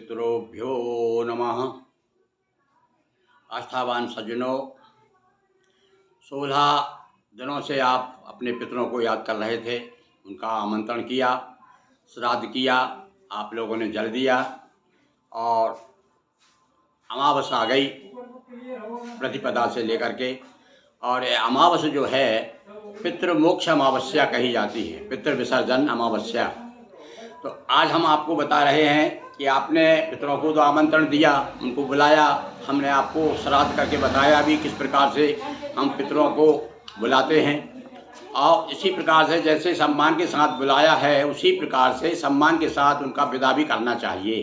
पितरोभ्यो नमः। आस्थावान सज्जनों, 16 दिनों से आप अपने पितरों को याद कर रहे थे, उनका आमंत्रण किया, श्राद्ध किया, आप लोगों ने जल दिया और अमावस्या आ गई प्रतिपदा से लेकर के। और ये अमावस्या जो है पितृमोक्ष अमावस्या कही जाती है, पितृ विसर्जन अमावस्या। तो आज हम आपको बता रहे हैं कि आपने पितरों को तो आमंत्रण दिया, उनको बुलाया, हमने आपको श्राद्ध करके बताया भी किस प्रकार से हम पितरों को बुलाते हैं। और इसी प्रकार से जैसे सम्मान के साथ बुलाया है उसी प्रकार से सम्मान के साथ उनका विदा भी करना चाहिए।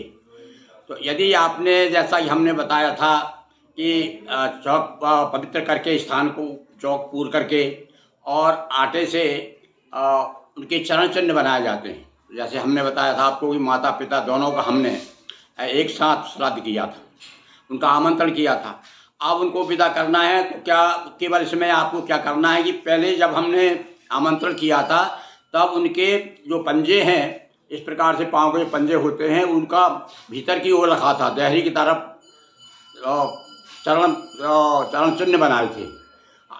तो यदि आपने, जैसा ही हमने बताया था कि चौक पवित्र करके स्थान को चौक पूर करके और आटे से उनके चरण चिन्ह बनाए जाते हैं। जैसे हमने बताया था आपको कि माता पिता दोनों का हमने एक साथ श्राद्ध किया था, उनका आमंत्रण किया था। अब उनको विदा करना है तो क्या केवल इसमें आपको क्या करना है कि पहले जब हमने आमंत्रण किया था तब उनके जो पंजे हैं, इस प्रकार से पाँव के पंजे होते हैं, उनका भीतर की ओर रखा था, देहरी की तरफ चरण चिन्ह बनाए थे।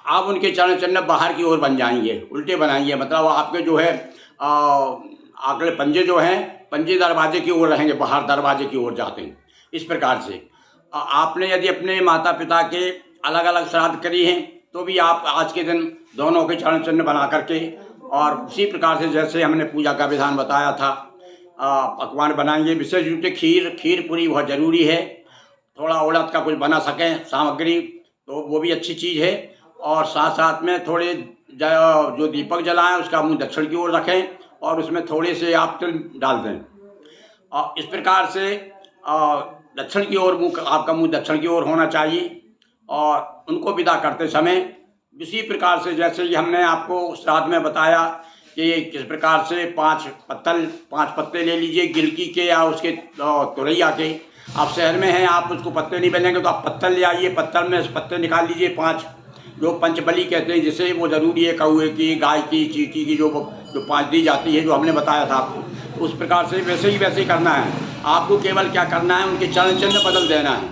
अब उनके चरण चिन्ह बाहर की ओर बन जाएंगे, उल्टे बनाएंगे, मतलब आपके जो है अगले पंजे जो हैं, पंजे दरवाजे की ओर रहेंगे, बाहर दरवाजे की ओर जाते हैं। इस प्रकार से आपने यदि अपने माता पिता के अलग अलग श्राद्ध करी हैं तो भी आप आज के दिन दोनों के चरण चिन्ह बना करके और उसी प्रकार से जैसे हमने पूजा का विधान बताया था, पकवान बनाएंगे। विशेष रूप से खीर पूरी बहुत ज़रूरी है। थोड़ा उड़द का कुछ बना सकें सामग्री तो वो भी अच्छी चीज़ है। और साथ साथ में थोड़े जो दीपक जलाएं उसका मुंह दक्षिण की ओर रखें और उसमें थोड़े से आप तिल डाल दें। और इस प्रकार से दक्षिण की ओर आपका मुंह दक्षिण की ओर होना चाहिए। और उनको विदा करते समय इसी प्रकार से जैसे कि हमने आपको श्राद्ध में बताया कि किस प्रकार से 5 पत्ते ले लीजिए, गिलकी के या उसके तुरैया के। आप शहर में हैं, आप उसको पत्ते नहीं मिलेंगे तो आप पत्तल ले आइए, पत्तल में पत्ते निकाल लीजिए 5, जो पंचबली कहते हैं जिसे, वो ज़रूरी है, कौए की, गाय की, चींटी की, जो 5 दी जाती है, जो हमने बताया था आपको। उस प्रकार से वैसे ही करना है। आपको केवल क्या करना है, उनके चरण चिन्ह बदल देना है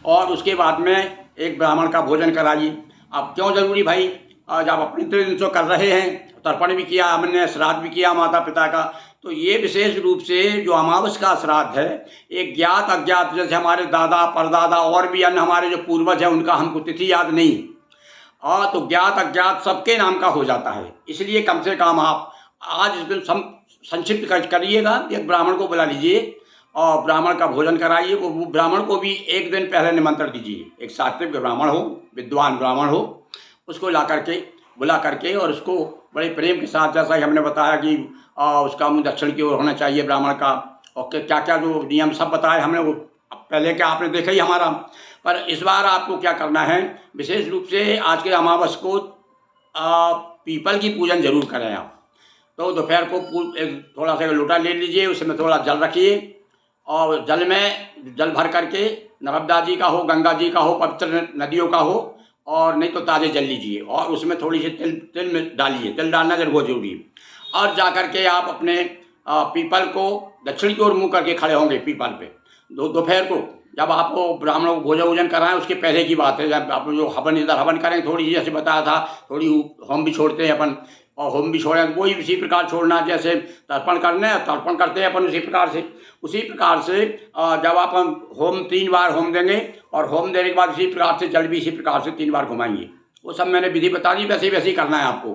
और उसके बाद में एक ब्राह्मण का भोजन कराइए। अब क्यों ज़रूरी भाई, जब अपने दिन से कर रहे हैं, तर्पण भी किया हमने, श्राद्ध भी किया माता पिता का, तो ये विशेष रूप से जो अमावस्या का श्राद्ध है, एक ज्ञात अज्ञात, जैसे हमारे दादा परदादा और भी अन्य हमारे जो पूर्वज हैं उनका हमको तिथि याद नहीं, तो ज्ञात अज्ञात सबके नाम का हो जाता है। इसलिए कम से कम आप आज इस दिन संक्षिप्त करिएगा, एक ब्राह्मण को बुला लीजिए और ब्राह्मण का भोजन कराइए। वो ब्राह्मण को भी एक दिन पहले निमंत्रण दीजिए, एक सात्विक ब्राह्मण हो, विद्वान ब्राह्मण हो, उसको बुला करके और उसको बड़े प्रेम के साथ, जैसा कि हमने बताया कि उसका मुँह दक्षिण की ओर होना चाहिए ब्राह्मण का, और क्या क्या जो नियम सब बताए हमने, वो पहले क्या आपने देखा ही हमारा। पर इस बार आपको क्या करना है, विशेष रूप से आज के अमावस्या को पीपल की पूजन जरूर करें आप। तो दोपहर को थोड़ा सा लोटा ले लीजिए, उसमें थोड़ा जल रखिए और जल में जल भर करके, नर्मदा जी का हो, गंगा जी का हो, पवित्र नदियों का हो, और नहीं तो ताज़े जल लीजिए और उसमें थोड़ी सी तिल में डालिए, तिल डालना बहुत जरूरी है। और जा करके आप अपने पीपल को दक्षिण की ओर मुँह करके खड़े होंगे पीपल पे। दोपहर को जब आप ब्राह्मणों को भोजन कराएं उसके पहले की बात है, जब आप जो हवन करें, थोड़ी सी जैसे बताया था, थोड़ी होम भी छोड़ते हैं अपन, और होम भी छोड़ें वही उसी प्रकार छोड़ना, जैसे तर्पण करते हैं अपन उसी प्रकार से जब आप होम 3 बार होम देंगे और होम देने के बाद इसी प्रकार से जल भी इसी प्रकार से 3 बार घुमाएंगे। वो सब मैंने विधि बता दी, वैसे ही करना है आपको।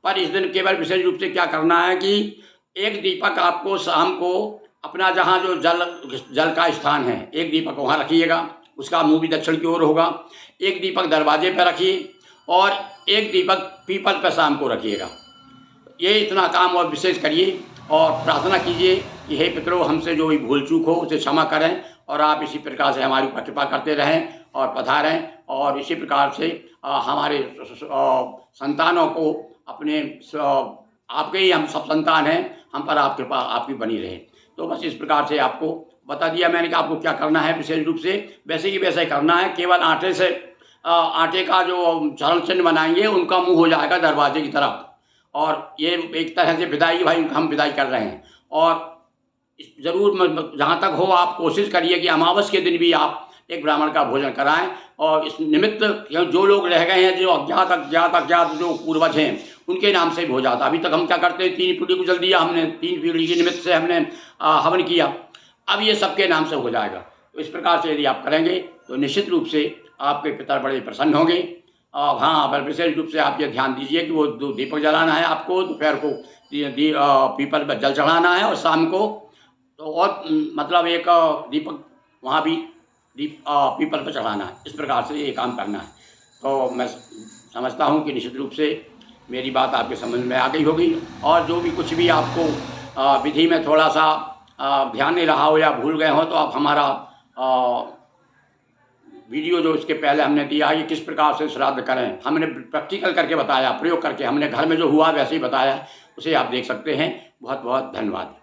पर इस दिन केवल विशेष रूप से क्या करना है कि एक दीपक आपको शाम को अपना जहाँ जो जल का स्थान है, एक दीपक वहाँ रखिएगा, उसका मुंह भी दक्षिण की ओर होगा। एक दीपक दरवाजे पर रखिए और एक दीपक पीपल पर शाम को रखिएगा। ये इतना काम और विशेष करिए और प्रार्थना कीजिए कि हे पितरों, हमसे जो भी भूल चूक हो उसे क्षमा करें और आप इसी प्रकार से हमारी ऊपर कृपा करते रहें और पधारें। और इसी प्रकार से हमारे संतानों को अपने आपके ही हम सब संतान हैं, हम पर आप कृपा आपकी बनी रहे। तो बस इस प्रकार से आपको बता दिया मैंने कि आपको क्या करना है। विशेष रूप से वैसे ही वैसा ही करना है। केवल आटे का जो चरण चिन्ह बनाएंगे उनका मुंह हो जाएगा दरवाजे की तरफ, और ये एक तरह से विदाई, भाई हम विदाई कर रहे हैं। और ज़रूर जहाँ तक हो आप कोशिश करिए कि अमावस के दिन भी आप एक ब्राह्मण का भोजन कराएं। और इस निमित्त जो लोग रह गए हैं, जो अज्ञात जो पूर्वज हैं, उनके नाम से भी हो जाता। अभी तक हम क्या करते हैं, 3 पीढ़ी गुजर दिया हमने, 3 पीढ़ी के निमित्त से हमने हवन किया, अब ये सबके नाम से हो जाएगा। तो इस प्रकार से यदि आप करेंगे तो निश्चित रूप से आपके पितर बड़े प्रसन्न होंगे। हाँ, पर विशेष रूप से आप ये ध्यान दीजिए कि वो दीपक जलाना है आपको, दोपहर को पीपल पर जल चढ़ाना है, और शाम को तो और मतलब एक दीपक वहाँ भी पीपल पर चढ़ाना है। इस प्रकार से ये काम करना है। तो मैं समझता हूँ कि निश्चित रूप से मेरी बात आपके समझ में आ गई होगी। और जो भी कुछ भी आपको विधि में थोड़ा सा ध्यान नहीं रहा हो या भूल गए हो, तो आप हमारा वीडियो जो इसके पहले हमने दिया कि किस प्रकार से श्राद्ध करें, हमने प्रैक्टिकल करके बताया, प्रयोग करके हमने घर में जो हुआ वैसे ही बताया, उसे आप देख सकते हैं। बहुत बहुत धन्यवाद।